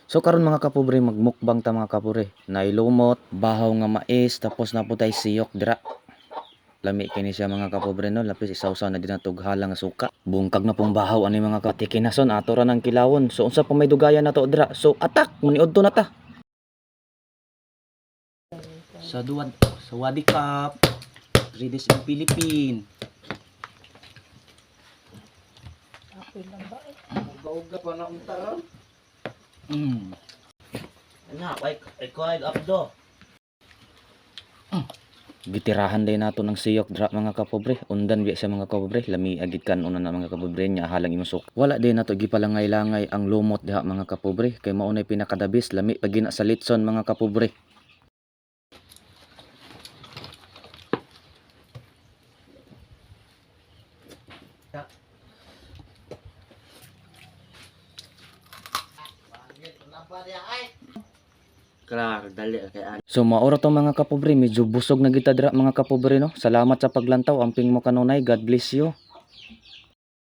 So karon mga kapobre, magmukbang ta mga kapobre. Nailumot, bahaw nga mais, tapos na po tay siyok dira. Lami kini siya mga kapobre no, lapis isawsaw na dinatog halang nga suka. Bungkag na pong bahaw ani mga katikinason, ato ra ng kilawon. So unsa pa may dugayan na to dira? So atak, maniud to na ta. Sa Wadi Cup, Redes in Philippines. Uga-uga pa na untaran. Ana, ay kuhay abdo. Gitirahan din nato ng siyok dra mga kapobre. Undan biya sa mga kapobre, lami agid kan una na mga kapobre nya halang imusok. Wala din nato gipalangay-langay ang lumot diha mga kapobre, kay mao nay pinakadabis lami pag gina sa litson mga kapobre. Klar, dali kay ani. So maura to mga kapobre, medyo busog na kita dira mga kapobre no. Salamat sa paglantaw, amping mo kanunay, God bless you.